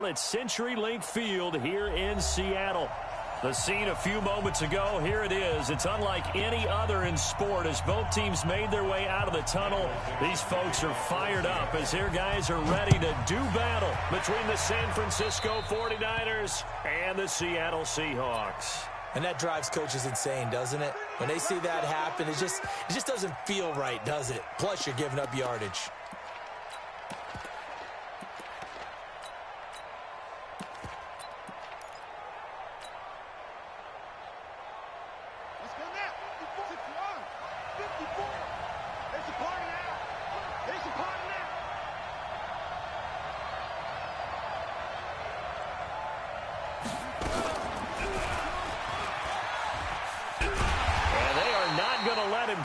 It's CenturyLink Field here in Seattle. The scene a few moments ago, here it is. It's unlike any other in sport as both teams made their way out of the tunnel. These folks are fired up as their guys are ready to do battle between the San Francisco 49ers and the Seattle Seahawks. And that drives coaches insane, doesn't it? When they see that happen, it just doesn't feel right, does it? Plus, you're giving up yardage.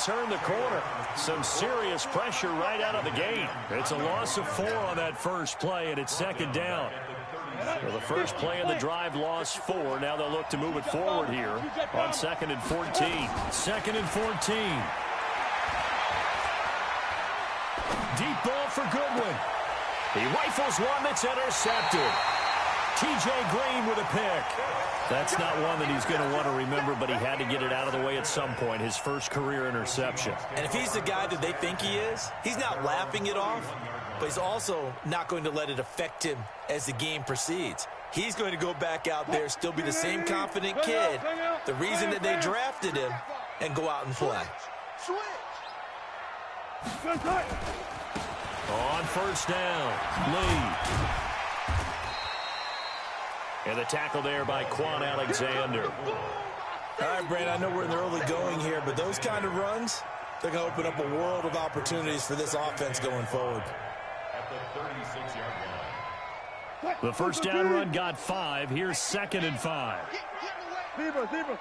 Turn the corner. Some serious pressure right out of the gate. It's a loss of 4 on that first play, and it's second down. Well, the first play of the drive lost 4. Now they'll look to move it forward here on 2nd and 14. 2nd and 14. Deep ball for Goodwin. He rifles one that's intercepted. T.J. Green with a pick. That's not one that he's going to want to remember, but he had to get it out of the way at some point, his first career interception. And if he's the guy that they think he is, he's not laughing it off, but he's also not going to let it affect him as the game proceeds. He's going to go back out there, still be the same confident kid, the reason that they drafted him, and go out and play. On first down, Lee. And the tackle there by Quan Alexander. All right, Brand, I know we're in the early going here, but those kind of runs, they're going to open up a world of opportunities for this offense going forward. At the 36-yard line. The first down run got 5. Here's 2nd and 5. Zebra.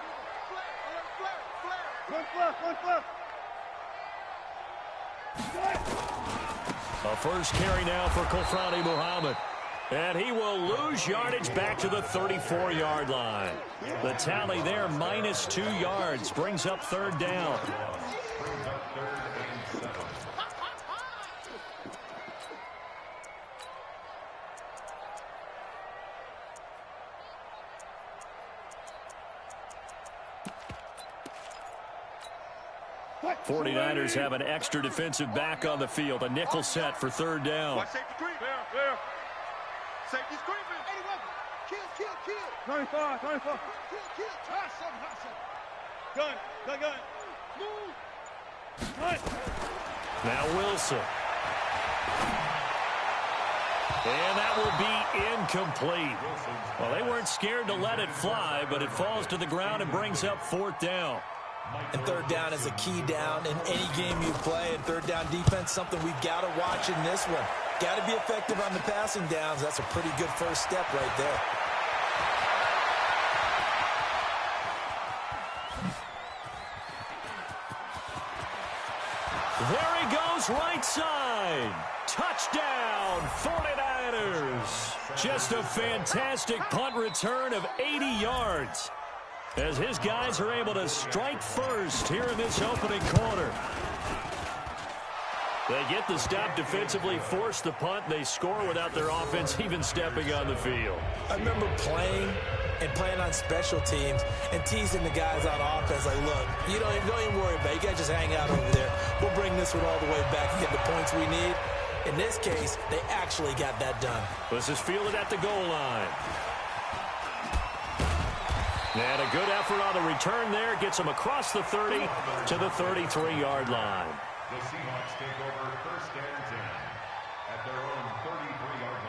A first carry now for Kofrani Muhammad. And he will lose yardage back to the 34-yard line. The tally there, -2 yards, brings up 3rd down. '49ers have an extra defensive back on the field. A nickel set for 3rd down. Safety screaming. Kill. 25. Kill. Try something. Gun. Move. Now Wilson. And that will be incomplete. Well, they weren't scared to let it fly, but it falls to the ground and brings up 4th down. And 3rd down is a key down in any game you play. And 3rd down defense, something we've got to watch in this one. Got to be effective on the passing downs. That's a pretty good first step right there. There he goes, right side. Touchdown, 49ers. Just a fantastic punt return of 80 yards. As his guys are able to strike first here in this opening quarter. They get the stop defensively, force the punt. They score without their offense even stepping on the field. I remember playing on special teams and teasing the guys on offense like, look, you don't even worry about it. You guys just hang out over there. We'll bring this one all the way back and get the points we need. In this case, they actually got that done. This is fielded at the goal line. And a good effort on the return there. Gets them across the 30 to the 33-yard line. The Seahawks take over 1st and 10 at their own 33-yard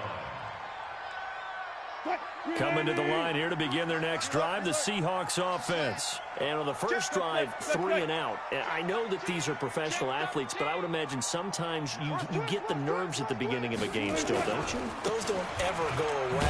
line. Coming to the line here to begin their next drive, the Seahawks offense. And on the first drive, 3 and out. I know that these are professional athletes, but I would imagine sometimes you get the nerves at the beginning of a game still, don't you? Those don't ever go away.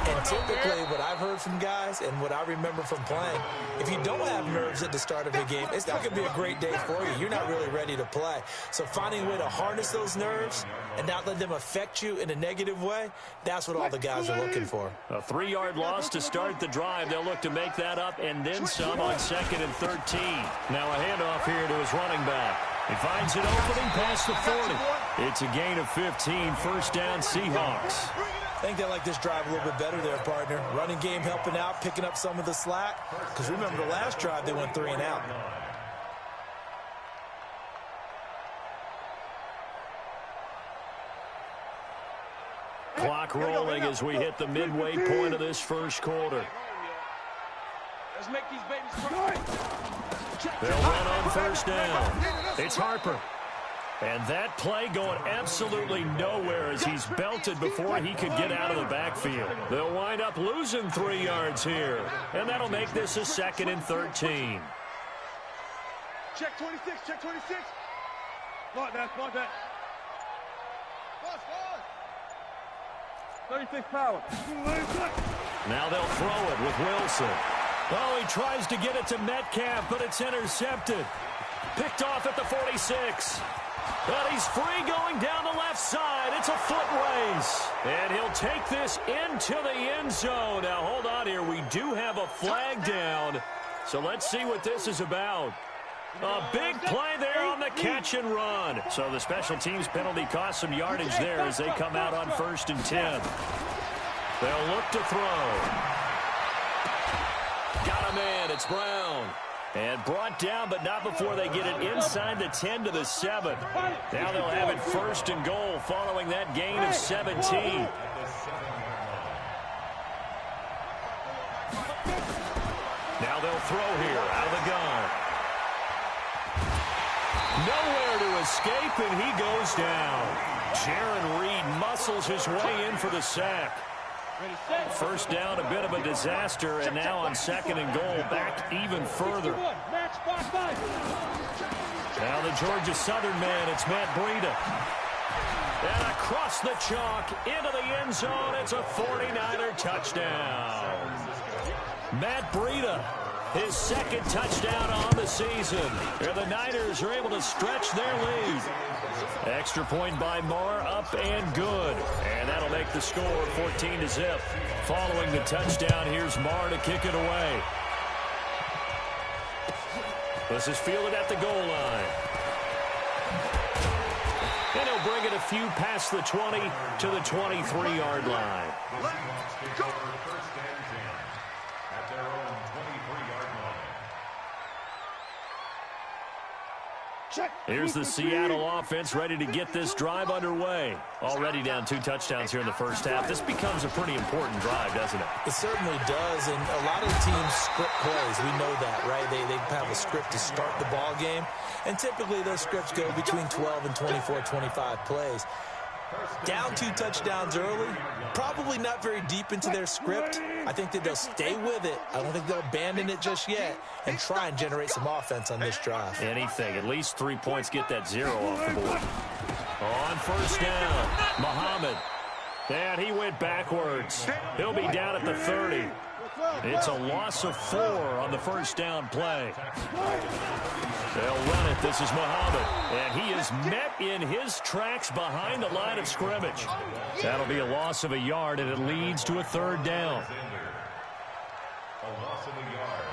And typically what I've heard from guys and what I remember from playing, if you don't have nerves at the start of a game, it's not going to be a great day for you. You're not really ready to play. So finding a way to harness those nerves and not let them affect you in a negative way, that's what all the guys are looking for. A 3-yard loss to start the drive. They'll look to make that up and then some on 2nd and 13. Now a handoff here to his running back. He finds an opening past the 40. It's a gain of 15, 1st down Seahawks. I think they like this drive a little bit better there, partner. Running game helping out, picking up some of the slack. Because remember, the last drive, they went 3 and out. Clock rolling as we hit the midway point of this first quarter. Let's make these babies cry. They'll run on first down. It's Harper. And that play going absolutely nowhere as he's belted before he could get out of the backfield. They'll wind up losing 3 yards here. And that'll make this a 2nd and 13. Check 26, check 26. Mark that, mark that. Boss, boss. 36 power. Now they'll throw it with Wilson. Oh, he tries to get it to Metcalf, but it's intercepted. Picked off at the 46. But he's free going down the left side. It's a foot race. And he'll take this into the end zone. Now, hold on here. We do have a flag down. So let's see what this is about. A big play there on the catch and run. So the special teams penalty cost some yardage there as they come out on 1st and 10. They'll look to throw. Got a man. It's Brown. And brought down, but not before they get it inside the 10 to the 7. Now they'll have it 1st and goal following that gain of 17. Now they'll throw here out of the gun. Nowhere to escape, and he goes down. Jaron Reed muscles his way in for the sack. First down, a bit of a disaster, and now on 2nd and goal, back even further. Now the Georgia Southern man, it's Matt Breida. And across the chalk, into the end zone, it's a 49er touchdown. Matt Breida, his 2nd touchdown on the season. And the Niners are able to stretch their lead. Extra point by Marr, up and good. And that'll make the score 14-0. Following the touchdown, here's Marr to kick it away. This is fielded at the goal line. And he'll bring it a few past the 20 to the 23-yard line. Here's the Seattle offense ready to get this drive underway. Already down 2 touchdowns here in the first half. This becomes a pretty important drive, doesn't it? It certainly does, and a lot of the teams script plays. We know that, right? They have a script to start the ball game, and typically those scripts go between 12 and 24, 25 plays. Down 2 touchdowns early, probably not very deep into their script. I think that they'll stay with it. I don't think they'll abandon it just yet and try and generate some offense on this drive. Anything. At least 3 points, get that 0 off the board. On first down, Muhammad. And he went backwards. He'll be down at the 30. It's a loss of 4 on the first down play. They'll run it. This is Muhammad. And he is met in his tracks behind the line of scrimmage. That'll be a loss of a yard, and it leads to a 3rd down. A loss of a yard.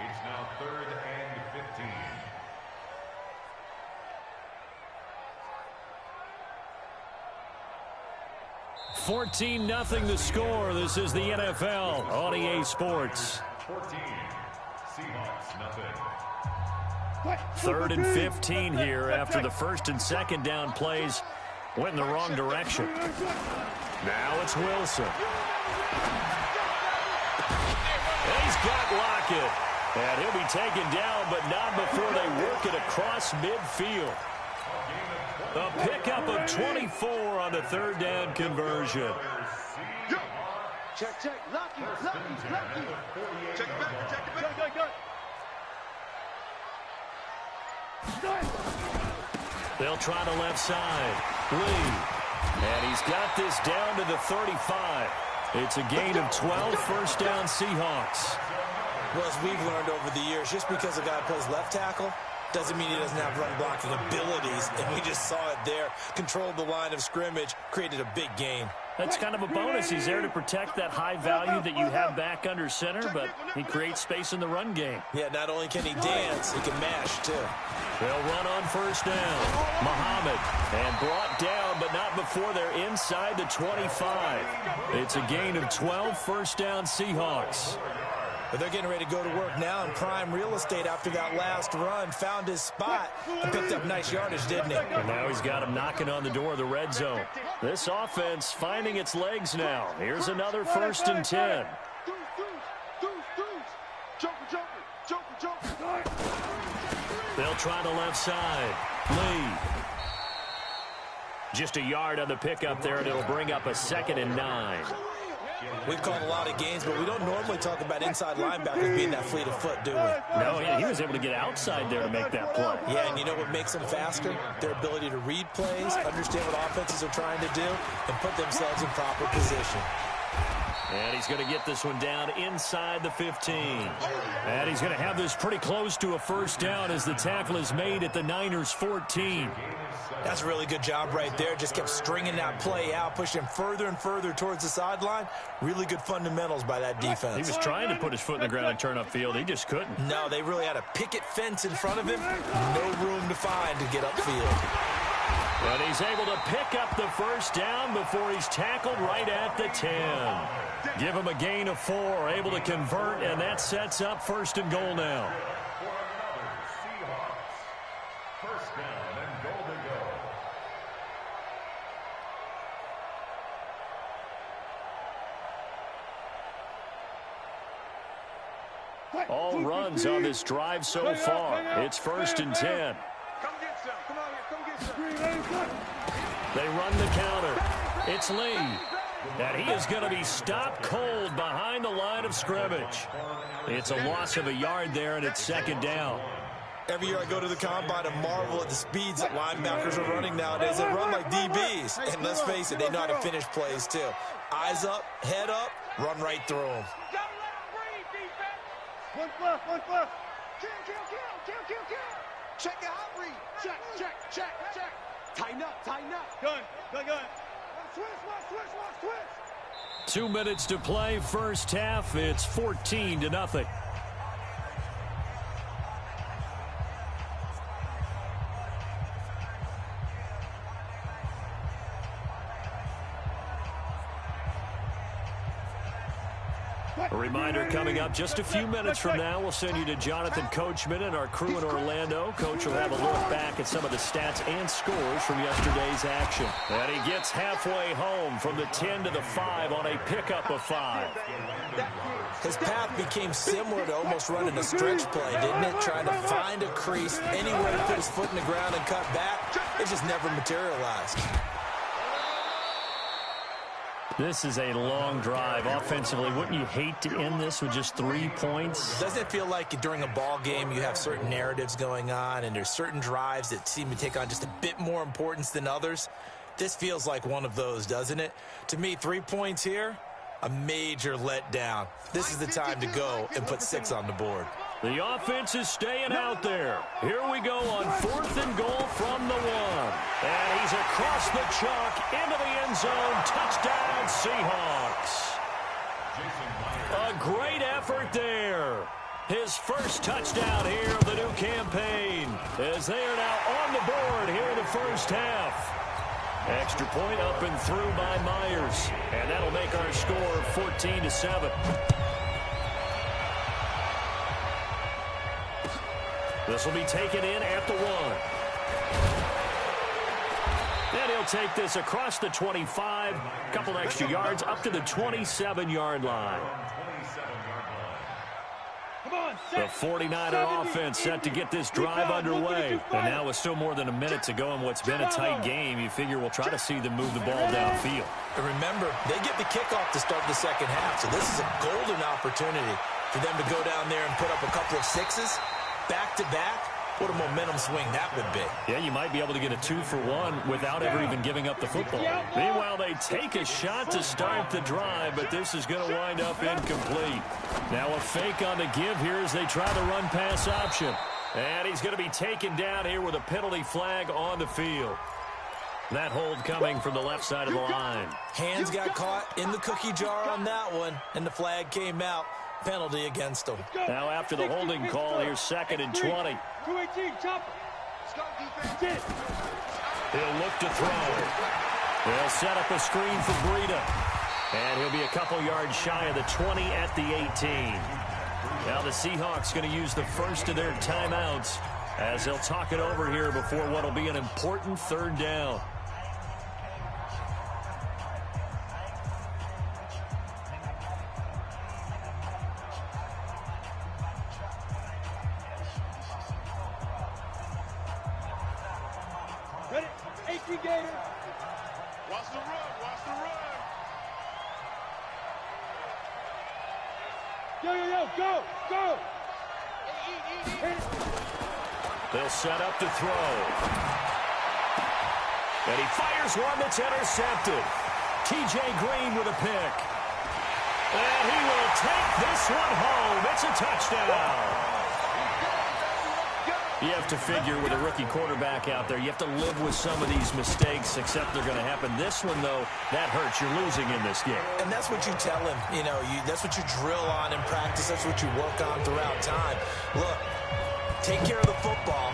It's now 3rd and 15. 14-0 the score. This is the NFL on EA Sports. 14. Seahawks, nothing. 3rd and 15 here after the 1st and 2nd down plays went in the wrong direction. Now it's Wilson. And he's got Lockett. And he'll be taken down, but not before they work it across midfield. A pickup of 24 on the 3rd down conversion. Check, check. Lucky. Check it back. Go. They'll try the left side. Lee. And he's got this down to the 35. It's a gain of 12, first down Seahawks. Well, as we've learned over the years, just because a guy plays left tackle doesn't mean he doesn't have run blocking abilities. And we just saw it there. Controlled the line of scrimmage, created a big gain. That's kind of a bonus. He's there to protect that high value that you have back under center, but he creates space in the run game. Yeah, not only can he dance, he can mash, too. They'll run on first down. Muhammad, and brought down, but not before they're inside the 25. It's a gain of 12, first down Seahawks. But they're getting ready to go to work now in prime real estate after that last run. Found his spot and picked up nice yardage, didn't he? And now he's got him knocking on the door of the red zone. This offense finding its legs now. Here's another first and 10. They'll try the left side. Lee. Just a yard on the pickup there, and it'll bring up a 2nd and 9. We've called a lot of games, but we don't normally talk about inside linebackers being that fleet of foot, do we? No, he was able to get outside there to make that play. Yeah, and you know what makes them faster? Their ability to read plays, understand what offenses are trying to do, and put themselves in proper position. And he's going to get this one down inside the 15. And he's going to have this pretty close to a first down as the tackle is made at the Niners' 14. That's a really good job right there. Just kept stringing that play out, pushing him further and further towards the sideline. Really good fundamentals by that defense. He was trying to put his foot in the ground and turn upfield. He just couldn't. No, they really had a picket fence in front of him. No room to find to get upfield. But he's able to pick up the first down before he's tackled right at the 10. Give him a gain of 4, able to convert, and that sets up first and goal now. First down and goal to go. All runs on this drive so far. It's first and 10. They run the counter. It's Lee. And he is going to be stopped cold behind the line of scrimmage. It's a loss of a yard there, and it's 2nd down. Every year I go to the combine and marvel at the speeds that linebackers are running nowadays. They run like DBs. And let's face it, they know how to finish plays too. Eyes up, head up, run right through them. One plus. Kill. Check the hot read. Check. Tighten up. Gun. Switch. 2 minutes to play, first half. It's 14-0. A reminder coming up just a few minutes from now, we'll send you to Jonathan Coachman and our crew in Orlando. Coach will have a look back at some of the stats and scores from yesterday's action. And he gets halfway home from the 10 to the 5 on a pickup of 5. His path became similar to almost running a stretch play, didn't it? Trying to find a crease, anywhere to put his foot in the ground and cut back. It just never materialized. This is a long drive offensively. Wouldn't you hate to end this with just 3 points? Doesn't it feel like during a ball game you have certain narratives going on and there's certain drives that seem to take on just a bit more importance than others? This feels like one of those, doesn't it? To me, 3 points here, a major letdown. This is the time to go and put 6 on the board. The offense is staying out there. Here we go on 4th and goal from the 1. And he's across the chalk into the end zone. Touchdown, Seahawks. A great effort there. His first touchdown here of the new campaign, as they are now on the board here in the first half. Extra point up and through by Myers. And that'll make our score 14-7. This will be taken in at the 1. And he'll take this across the 25, a couple extra yards up to the 27-yard line. The 49er offense set to get this drive underway. And now with still more than a minute to go in what's been a tight game, you figure we'll try to see them move the ball downfield. And remember, they get the kickoff to start the second half, so this is a golden opportunity for them to go down there and put up a couple of 6s. Back-to-back, what a momentum swing that would be. Yeah, you might be able to get a 2-for-1 without ever even giving up the football. Meanwhile, they take a shot to start the drive, but this is going to wind up incomplete. Now a fake on the give here as they try the run-pass option. And he's going to be taken down here with a penalty flag on the field. That hold coming from the left side of the line. Hands got caught in the cookie jar on that one, and the flag came out. Penalty against them. Now after the holding call, here's 2nd and 20. 218, chopper. He'll look to throw. They'll set up a screen for Breida. And he'll be a couple yards shy of the 20 at the 18. Now the Seahawks going to use the first of their timeouts as they'll talk it over here before what will be an important 3rd down. Ready? 18 Gator. Watch the run. Watch the run. Yo, go, go. They'll set up to throw. And he fires one that's intercepted. T.J. Green with a pick. And he will take this one home. It's a touchdown. You have to figure with a rookie quarterback out there, you have to live with some of these mistakes, except they're going to happen. This one, though, that hurts. You're losing in this game. And that's what you tell him. You know, that's what you drill on in practice. That's what you work on throughout time. Look, take care of the football,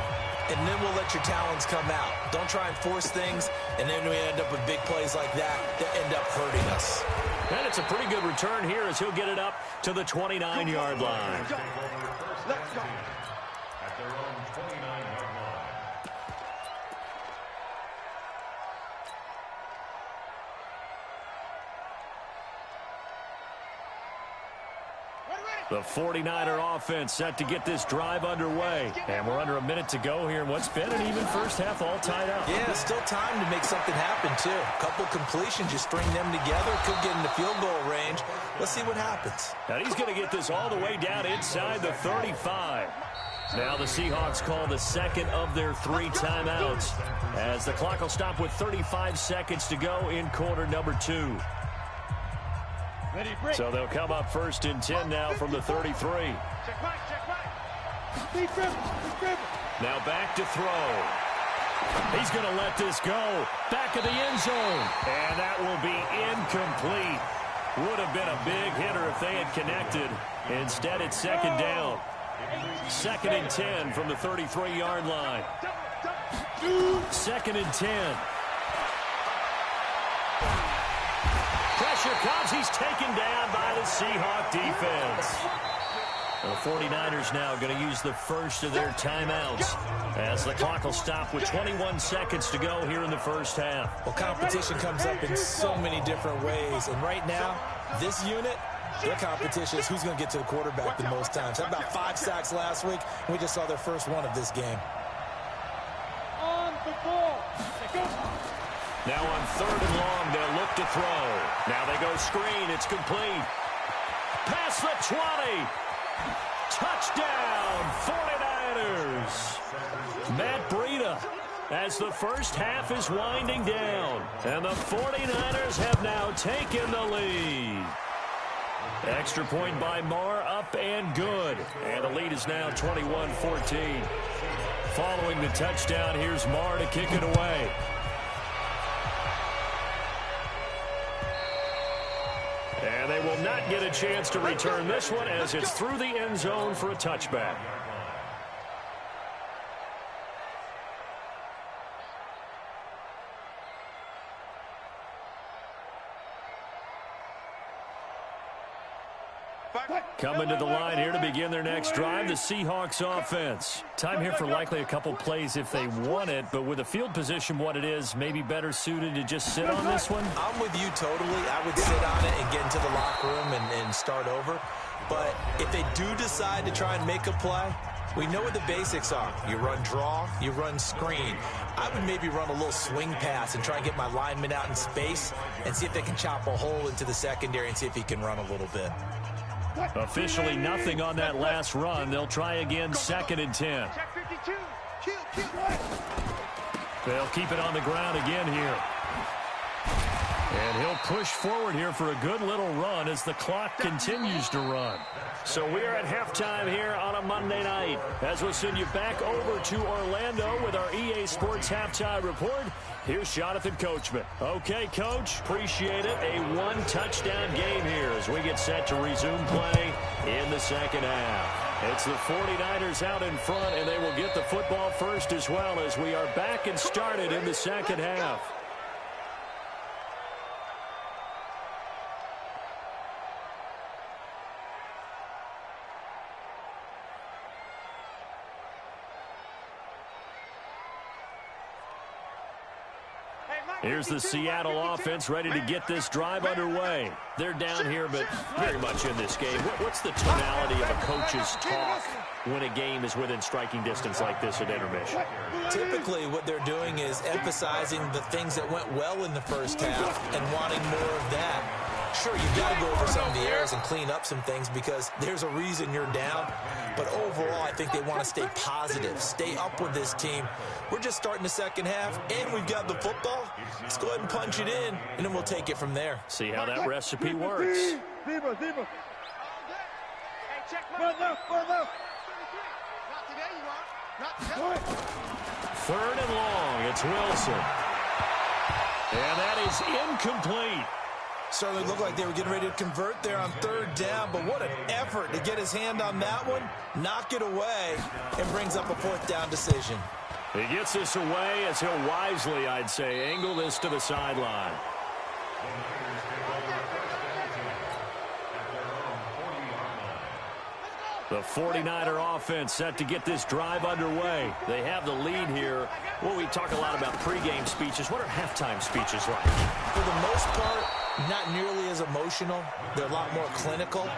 and then we'll let your talents come out. Don't try and force things, and then we end up with big plays like that end up hurting us. And it's a pretty good return here as he'll get it up to the 29-yard line. Let's go. At their own 29-yard line. The 49er offense set to get this drive underway. And we're under a minute to go here in what's been an even first half, all tied up. Yeah, still time to make something happen, too. A couple completions, you string them together, could get into field goal range. Let's see what happens. And he's going to get this all the way down inside the 35. Now the Seahawks call the 2nd of their 3 timeouts as the clock will stop with 35 seconds to go in quarter number 2. So they'll come up 1st and 10 now from the 33. Check back. Now back to throw. He's going to let this go. Back of the end zone. And that will be incomplete. Would have been a big hitter if they had connected. Instead, it's 2nd down. 2nd and 10 from the 33-yard line. 2nd and 10. Pressure comes. He's taken down by the Seahawk defense. The 49ers now going to use the first of their timeouts as the clock will stop with 21 seconds to go here in the first half. Well, competition comes up in so many different ways. And right now, this unit, their competition is who's going to get to the quarterback the most times. Had about 5 sacks last week, and we just saw their first one of this game. On the ball. Now on 3rd and long, they'll look to throw. Now they go screen. It's complete. Past the 20. Touchdown, 49ers. Matt Breida as the first half is winding down. And the 49ers have now taken the lead. Extra point by Marr, up and good. And the lead is now 21-14. Following the touchdown, here's Marr to kick it away. And they will not get a chance to return this one as it's through the end zone for a touchback. Coming to the line here to begin their next drive, the Seahawks offense. Time here for likely a couple plays if they want it, but with the field position what it is, maybe better suited to just sit on this one? I'm with you totally. I would sit on it and get into the locker room and start over. But if they do decide to try and make a play, we know what the basics are. You run draw, you run screen. I would maybe run a little swing pass and try and get my lineman out in space and see if they can chop a hole into the secondary and see if he can run a little bit. Officially nothing on that last run. They'll try again, 2nd and 10. They'll keep it on the ground again here. And he'll push forward here for a good little run as the clock continues to run. So we are at halftime here on a Monday night as we'll send you back over to Orlando with our EA Sports Halftime Report. Here's Jonathan Coachman. Okay, Coach, appreciate it. A one-touchdown game here as we get set to resume play in the second half. It's the 49ers out in front, and they will get the football first as well as we are back and started in the second half. Here's the Seattle offense ready to get this drive underway. They're down here, but very much in this game. What's the tonality of a coach's talk when a game is within striking distance like this at intermission? Typically, what they're doing is emphasizing the things that went well in the first half and wanting more of that. Sure, you've got to go over some of the errors and clean up some things because there's a reason you're down. But overall, I think they want to stay positive, stay up with this team. We're just starting the second half, and we've got the football. Let's go ahead and punch it in, and then we'll take it from there. See how that recipe works. Zebra. Hey, check left. Not today, you are. Not today. Third and long, it's Wilson. And that is incomplete. Certainly looked like they were getting ready to convert there on third down, but what an effort to get his hand on that one, knock it away, and brings up a fourth down decision. He gets this away as he'll wisely, I'd say, angle this to the sideline. The 49er offense set to get this drive underway. They have the lead here. Well, we talk a lot about pregame speeches. What are halftime speeches like? For the most part, not nearly as emotional. They're a lot more clinical.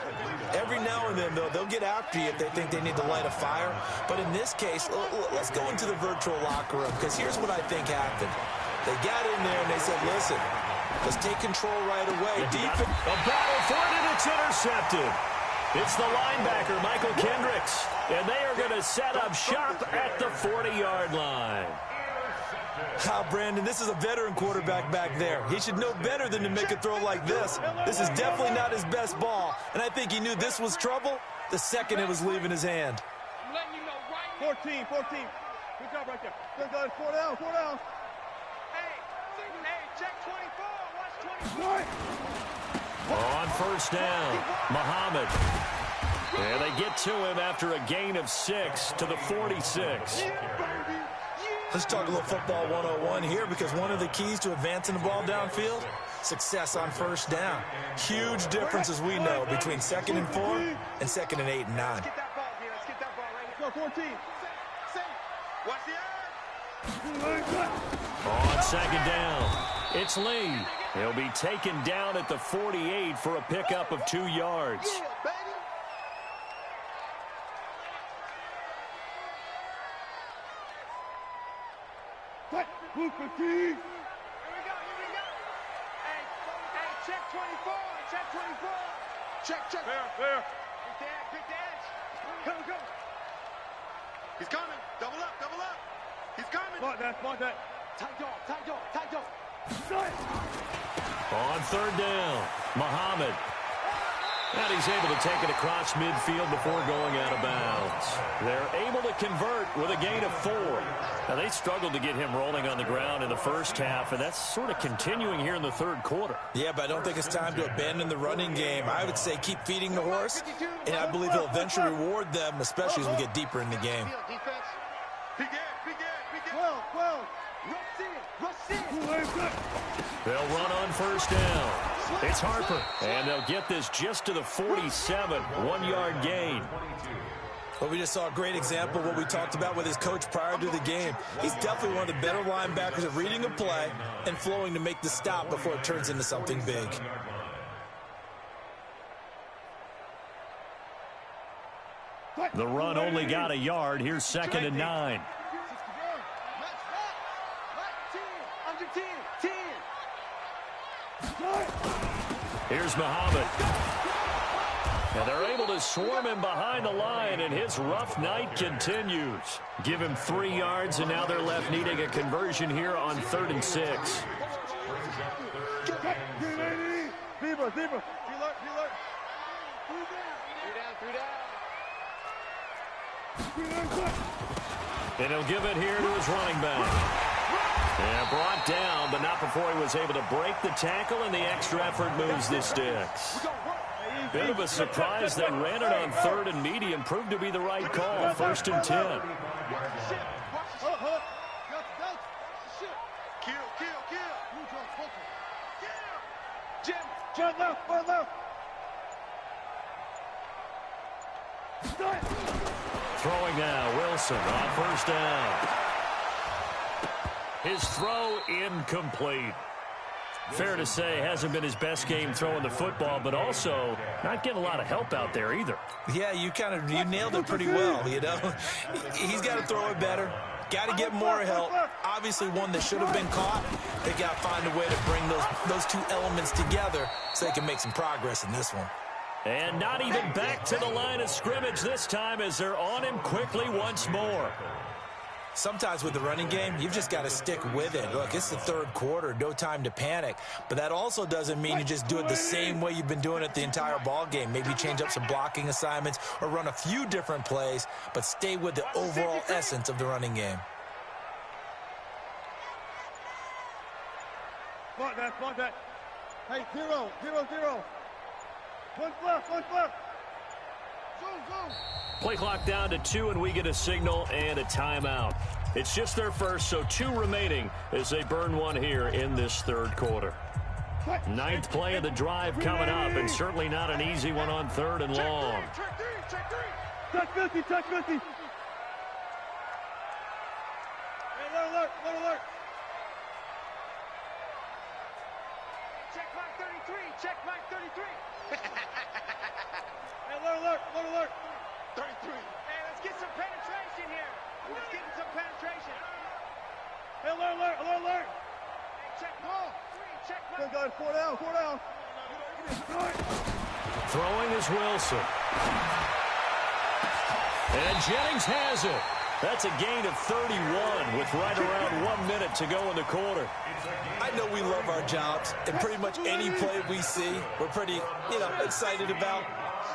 Every now and then, though, they'll get after you if they think they need to light a fire. But in this case, let's go into the virtual locker room, because here's what I think happened. They got in there and they said, listen, let's take control right away. Defense. A battle for it, and it's intercepted. It's the linebacker, Michael Kendricks, and they are going to set up shop at the 40-yard line. Brandon, this is a veteran quarterback back there. He should know better than to make a throw like this. This is definitely not his best ball, and I think he knew this was trouble the second it was leaving his hand. I'm letting you know right now. 14. Good job right there. Good guys, 4 down. Hey, check 24. Watch 24. On first down, Muhammad. And they get to him after a gain of 6 to the 46. Let's talk a little football 101 here, because one of the keys to advancing the ball downfield, success on first down. Huge difference, as we know, between 2nd and 4 and 2nd and 8 and 9. Let's get that ball right. Let's go, 14. Watch the eye. On second down, it's Lee. He'll be taken down at the 48 for a pickup of 2 yards. Yeah, baby. Here we go. Hey, check 24. Check. There. Big dash. Go. He's coming. Double up. He's coming. Spot that. Tight dog. On third down, Muhammad. And he's able to take it across midfield before going out of bounds. They're able to convert with a gain of 4. Now, they struggled to get him rolling on the ground in the first half, and that's sort of continuing here in the third quarter. Yeah, but I don't think it's time to abandon the running game. I would say keep feeding the horse, and I believe he'll eventually reward them, especially as we get deeper in the game. Big end. Well. Rush in. They'll run on first down. It's Harper, and they'll get this just to the 47, 1-yard gain. Well, we just saw a great example of what we talked about with his coach prior to the game. He's definitely one of the better linebackers at reading a play and flowing to make the stop before it turns into something big. The run only got a yard. Here's 2nd and 9. Here's Muhammad. And they're able to swarm him behind the line, and his rough night continues. Give him 3 yards, and now they're left needing a conversion here on 3rd and 6. Zebra. And he'll give it here to his running back. And brought down, but not before he was able to break the tackle, and the extra effort moves the sticks. Bit of a surprise they ran it on 3rd and medium. Proved to be the right call. 1st and 10. Throwing now, Wilson on 1st down. His throw incomplete. Fair to say, hasn't been his best game throwing the football, but also not getting a lot of help out there either. Yeah, you nailed it pretty well, you know. He's got to throw it better. Got to get more help. Obviously one that should have been caught. They got to find a way to bring those two elements together so they can make some progress in this one. And not even back to the line of scrimmage this time as they're on him quickly once more. Sometimes with the running game, you've just got to stick with it. Look, it's the 3rd quarter, no time to panic. But that also doesn't mean you just do it the same way you've been doing it the entire ball game. Maybe change up some blocking assignments or run a few different plays, but stay with the overall essence of the running game. Block that, block that. Hey, 0, 0, 0. One left. Zoom. Play clock down to 2, and we get a signal and a timeout. It's just their first, so 2 remaining as they burn one here in this 3rd quarter. 9th play of the drive coming up, and certainly not an easy one on 3rd and long. Check 3. Touch 50. Hey, alert. Check mark 33. Hey, alert. 33. Hey, let's get some penetration here. Let's get some penetration. Hey, alert. Hey, check ball. 3, check mark. 4 down. Throwing is Wilson. And Jennings has it. That's a gain of 31 with right around 1 minute to go in the quarter. I know we love our jobs, and pretty much any play we see, we're pretty, excited about.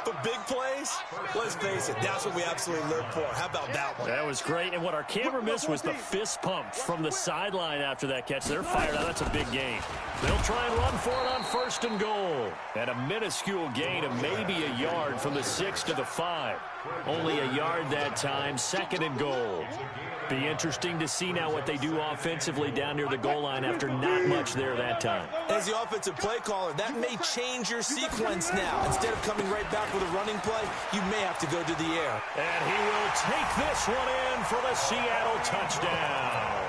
But big plays, let's face it, that's what we absolutely live for. How about that one? That was great, and what our camera missed was the fist pump from the sideline after that catch. They're fired out. That's a big gain. They'll try and run for it on 1st and goal. And a minuscule gain of maybe a yard from the 6 to the 5. Only a yard that time, 2nd and goal. Be interesting to see now what they do offensively down near the goal line after not much there that time. As the offensive play caller, that may change your sequence now. Instead of coming right back with a running play, you may have to go to the air. And he will take this one in for the Seattle touchdown.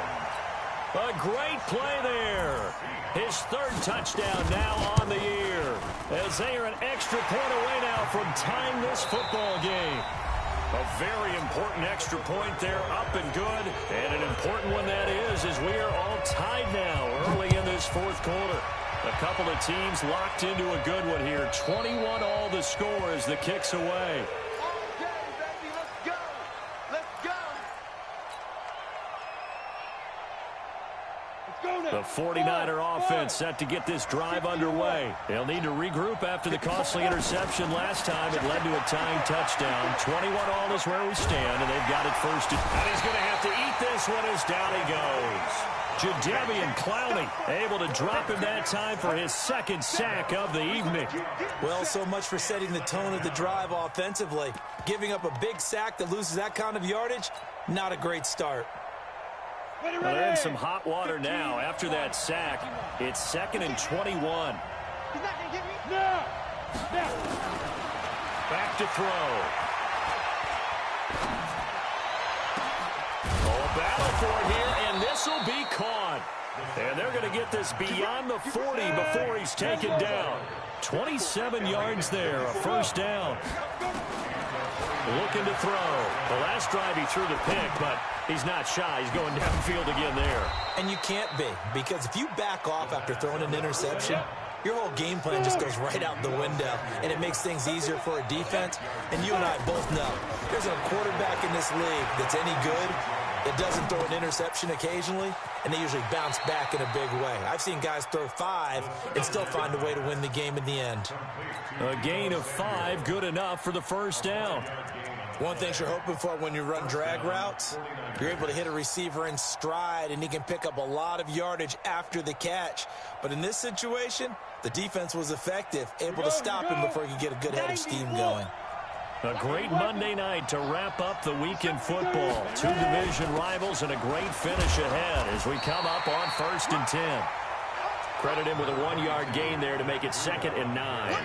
A great play there. His 3rd touchdown now on the year, as they are an extra point away now from tying this football game. A very important extra point there, up and good. And an important one that is, as we are all tied now early in this 4th quarter. A couple of teams locked into a good one here. 21 all the score as the kick's away. Okay, baby, let's go. The 49er offense set to get this drive underway. They'll need to regroup after the costly interception last time. It led to a tying touchdown. 21 all is where we stand, and they've got it 1st. And he's going to have to eat this one as down he goes. Jadeveon Clowney able to drop him that time for his 2nd sack of the evening. Well, so much for setting the tone of the drive offensively. Giving up a big sack that loses that kind of yardage, not a great start. Well, they're in some hot water now. After that sack, it's 2nd and 21. He's not going to get me. No. Back to throw. Battle for it here, and this will be caught. And they're going to get this beyond the 40 before he's taken down. 27 yards there, a 1st down. Looking to throw. The last drive he threw the pick, but he's not shy. He's going downfield again there. And you can't be, because if you back off after throwing an interception, your whole game plan just goes right out the window, and it makes things easier for a defense. And you and I both know there's a quarterback in this league that's any good that doesn't throw an interception occasionally, and they usually bounce back in a big way. I've seen guys throw 5 and still find a way to win the game in the end. A gain of 5, good enough for the 1st down. One thing you're hoping for when you run drag routes, you're able to hit a receiver in stride, and he can pick up a lot of yardage after the catch. But in this situation, the defense was effective, able to stop him before he could get a good head of steam going. A great Monday night to wrap up the week in football. Two division rivals and a great finish ahead as we come up on 1st and 10. Credit him with a 1-yard gain there to make it 2nd and 9.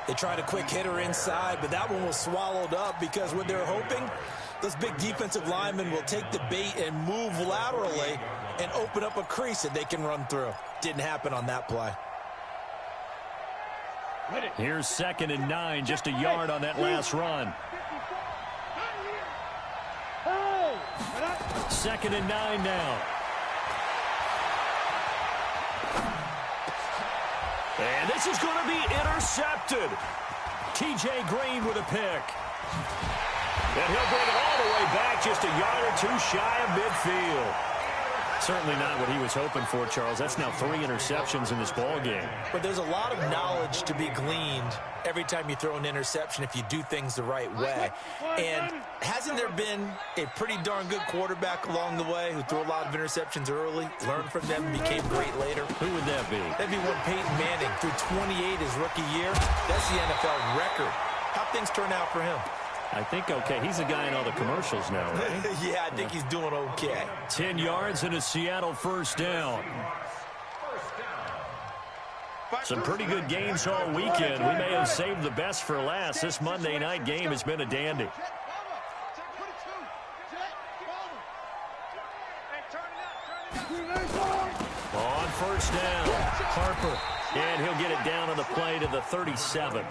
They tried a quick hitter inside, but that one was swallowed up because what they're hoping, those big defensive linemen will take the bait and move laterally and open up a crease that they can run through. Didn't happen on that play. Here's 2nd and 9, just a yard on that last run. 2nd and 9 now. And this is going to be intercepted. T.J. Green with a pick. And he'll bring it all the way back, just a yard or two shy of midfield. Certainly not what he was hoping for, Charles. That's now 3 interceptions in this ball game. But there's a lot of knowledge to be gleaned every time you throw an interception if you do things the right way. And hasn't there been a pretty darn good quarterback along the way who threw a lot of interceptions early, learned from them, and became great later? Who would that be? That'd be one Peyton Manning. Threw 28 his rookie year. That's the NFL record. How'd things turn out for him? I think okay. He's the guy in all the commercials now, right? Yeah, I think he's doing okay. 10 yards and a Seattle 1st down. Some pretty good games all weekend. We may have saved the best for last. This Monday night game has been a dandy. On 1st down, Harper. And he'll get it down on the play to the 37.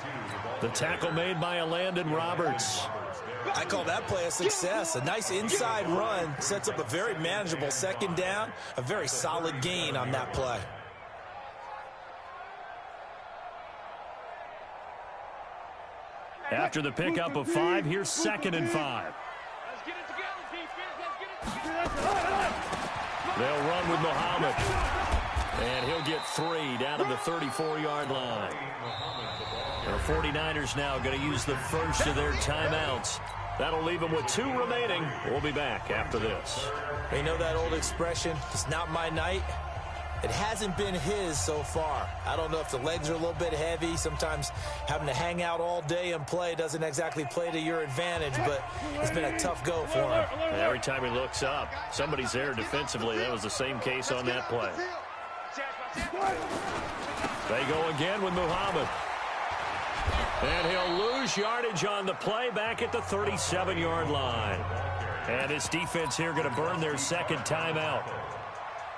The tackle made by Landon Roberts. I call that play a success. A nice inside run sets up a very manageable 2nd down. A very solid gain on that play. After the pickup of 5, here's 2nd and 5. They'll run with Muhammad. And he'll get 3 down to the 34-yard line. The 49ers now going to use the first of their timeouts. That'll leave them with 2 remaining. We'll be back after this. You know that old expression, it's not my night? It hasn't been his so far. I don't know if the legs are a little bit heavy. Sometimes having to hang out all day and play doesn't exactly play to your advantage, but it's been a tough go for him. Every time he looks up, somebody's there defensively. That was the same case on that play. They go again with Muhammad. And he'll lose yardage on the play back at the 37-yard line. And his defense here going to burn their 2nd timeout.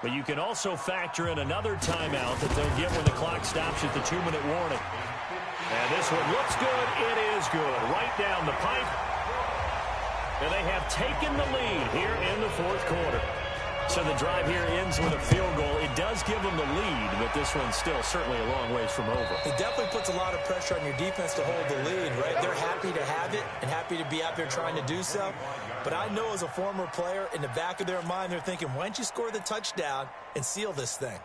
But you can also factor in another timeout that they'll get when the clock stops at the 2-minute warning. And this one looks good. It is good. Right down the pipe. And they have taken the lead here in the 4th quarter. So the drive here ends with a field goal. It does give them the lead, but this one's still certainly a long ways from over. It definitely puts a lot of pressure on your defense to hold the lead, right? They're happy to have it and happy to be out there trying to do so. But I know as a former player, in the back of their mind, they're thinking, why don't you score the touchdown and seal this thing?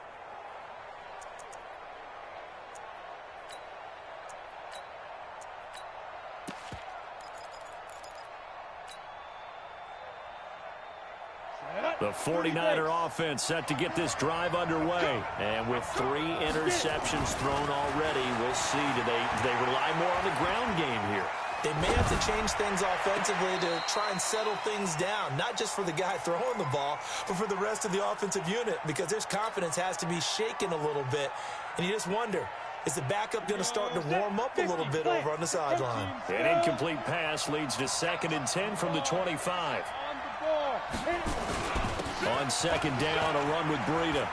The 49er offense set to get this drive underway. And with 3 interceptions thrown already, we'll see. Do they rely more on the ground game here? They may have to change things offensively to try and settle things down, not just for the guy throwing the ball, but for the rest of the offensive unit, because their confidence has to be shaken a little bit. And you just wonder, is the backup going to start to warm up a little bit over on the sideline? An incomplete pass leads to 2nd and 10 from the 25. On 2nd down, a run with Breida.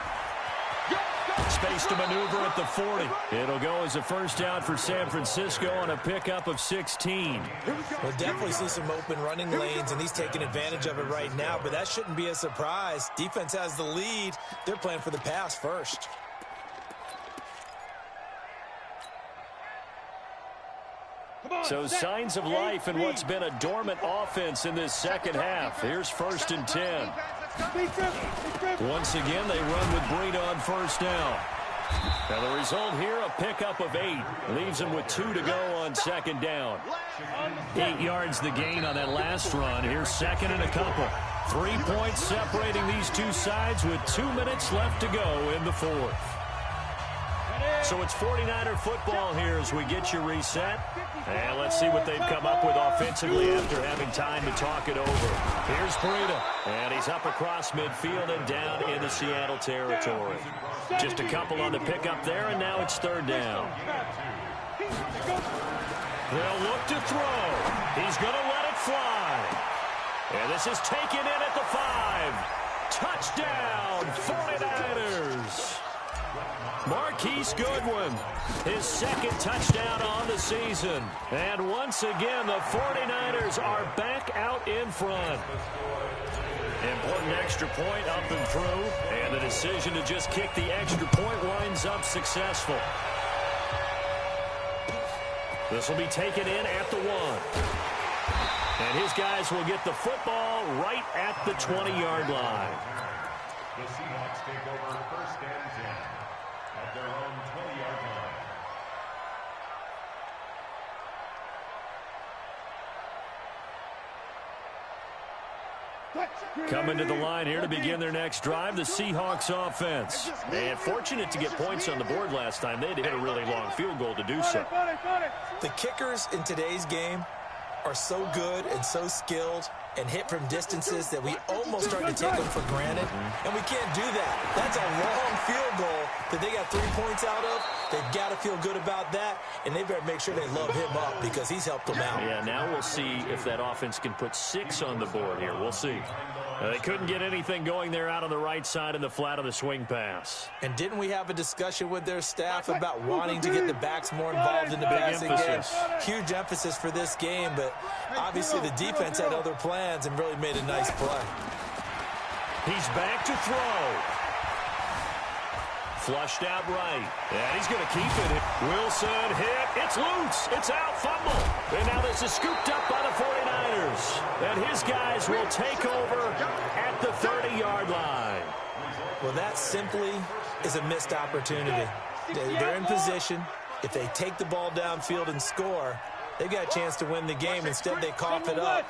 Space to maneuver at the 40. It'll go as a 1st down for San Francisco on a pickup of 16. We'll definitely see some open running lanes, and he's taking advantage of it right now, but that shouldn't be a surprise. Defense has the lead. They're playing for the pass first. So signs of life in what's been a dormant offense in this 2nd half. Here's 1st and 10. Once again, they run with Breida on 1st down. Now the result here, a pickup of 8. Leaves them with 2 to go on 2nd down. 8 yards the gain on that last run. Here's second and a couple. 3 points separating these two sides with 2 minutes left to go in the fourth. So it's 49er football here as we get you reset. And let's see what they've come up with offensively after having time to talk it over. Here's Breida. And he's up across midfield and down into Seattle territory. Just a couple on the pickup there, and now it's third down. They'll look to throw. He's going to let it fly. And this is taken in at the 5. Touchdown, 49ers. Marquise Goodwin, his second touchdown on the season. And once again, the 49ers are back out in front. Important extra point up and through. And the decision to just kick the extra point winds up successful. This will be taken in at the 1. And his guys will get the football right at the 20-yard line. The Seahawks take over first and 10 at their own 20-yard line. Coming to the line here to begin their next drive, the Seahawks offense. And fortunate to get points on the board last time. They had to hit a really long field goal to do so. The kickers in today's game are so good and so skilled and hit from distances that we almost start to take them for granted. And we can't do that. That's a long field goal that they got 3 points out of. They've got to feel good about that, and they better make sure they love him up because he's helped them out. Yeah, now we'll see if that offense can put 6 on the board here. We'll see. They couldn't get anything going there out on the right side in the flat of the swing pass. And didn't we have a discussion with their staff about wanting to get the backs more involved in the passing game? Huge emphasis for this game, but obviously the defense had other plans and really made a nice play. He's back to throw. Flushed out right. And he's going to keep it. Wilson hit. It's loose. It's out. Fumble. And now this is scooped up by the 49ers. And his guys will take over at the 30-yard line. Well, that simply is a missed opportunity. They're in position. If they take the ball downfield and score, they've got a chance to win the game. Instead, they cough it up.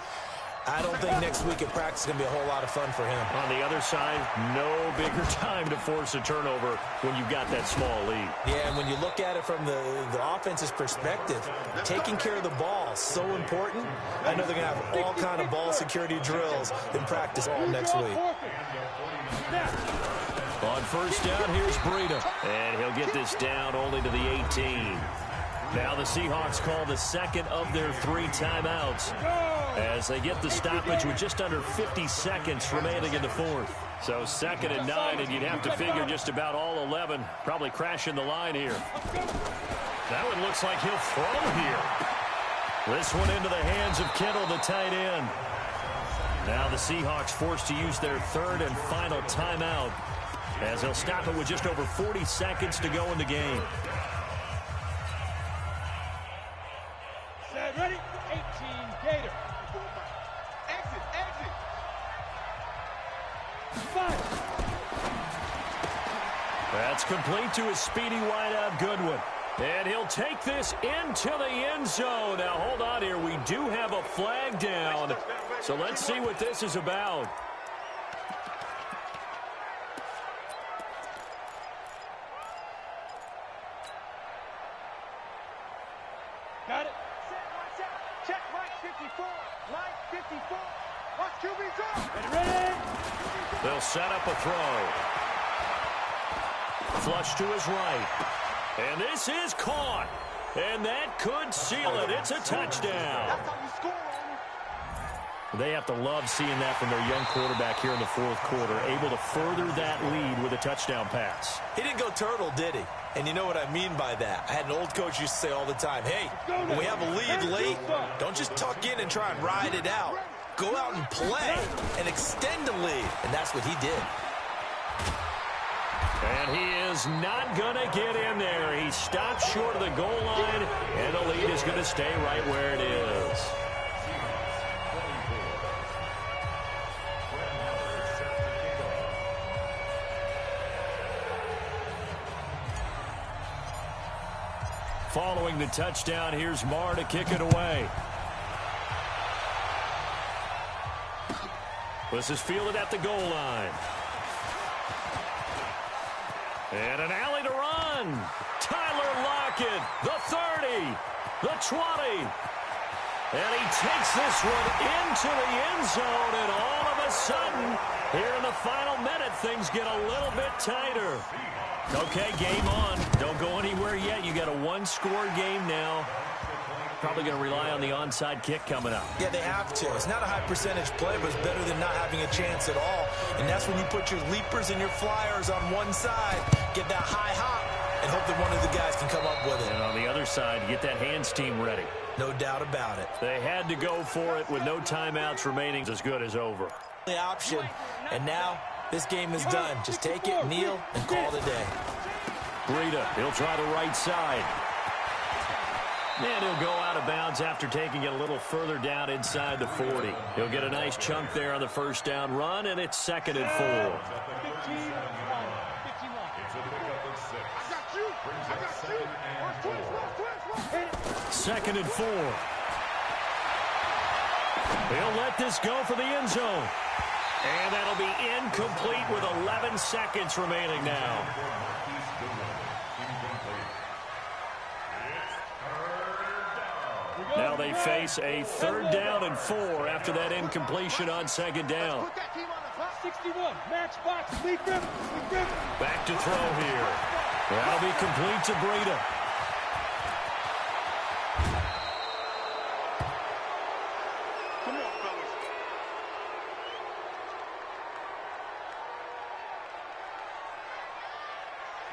I don't think next week at practice is going to be a whole lot of fun for him. On the other side, no bigger time to force a turnover when you've got that small lead. Yeah, and when you look at it from the offense's perspective, taking care of the ball is so important. I know they're going to have all kind of ball security drills in practice all next week. On first down, here's Breida. And he'll get this down only to the 18. Now the Seahawks call the second of their 3 timeouts as they get the stoppage with just under 50 seconds remaining in the fourth. So 2nd and 9, and you'd have to figure just about all 11 probably crashing the line here. That one looks like he'll throw here. This one into the hands of Kittle, the tight end. Now the Seahawks forced to use their 3rd and final timeout as they'll stop it with just over 40 seconds to go in the game. Ready? 18 Gator. Exit, exit. 5. That's complete to his speedy wideout Goodwin. And he'll take this into the end zone. Now, hold on here. We do have a flag down. So let's see what this is about. Got it. Check Mike 54. Mike 54. Watch QB's on. Ready? They'll set up a throw. Flush to his right. And this is caught. And that could seal it. It's a touchdown. That's how you score on it. They have to love seeing that from their young quarterback here in the fourth quarter, able to further that lead with a touchdown pass. He didn't go turtle, did he? And you know what I mean by that. I had an old coach used to say all the time, hey, when we have a lead late, don't just tuck in and try and ride it out. Go out and play and extend the lead. And that's what he did. And he is not going to get in there. He stops short of the goal line, and the lead is going to stay right where it is. Following Getting the touchdown. Here's Marr to kick it away. This is fielded at the goal line. And an alley to run. Tyler Lockett, the 30, the 20. And he takes this one into the end zone, and all of a sudden, here in the final minute, things get a little bit tighter. Okay, game on. Don't go anywhere yet. You got a one-score game now. Probably going to rely on the onside kick coming up. Yeah, they have to. It's not a high-percentage play, but it's better than not having a chance at all. And that's when you put your leapers and your flyers on one side, get that high hop, and hope that one of the guys can come up with it. And on the other side, get that hands team ready. No doubt about it. They had to go for it with no timeouts remaining. As good as over. The option, and now this game is done. Just take it, kneel, and call it a day. Breida, he'll try the right side. And he'll go out of bounds after taking it a little further down inside the 40. He'll get a nice chunk there on the first down run, and it's 2nd and 4. Second and 4. He'll let this go for the end zone. And that'll be incomplete with 11 seconds remaining now. Now they face a 3rd down and 4 after that incompletion on 2nd down. 61, match box, Lee Griffin. Back to throw here. That'll be complete to Breida. Come on, fellas.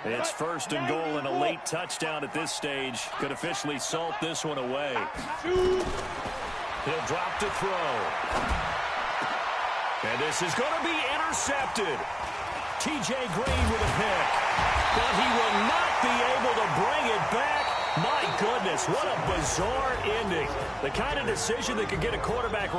It's 1st and goal, and a late touchdown at this stage could officially salt this one away. He'll drop to throw. And this is going to be intercepted. T.J. Green with a pick. But he will not be able to bring it back. My goodness, what a bizarre ending. The kind of decision that could get a quarterback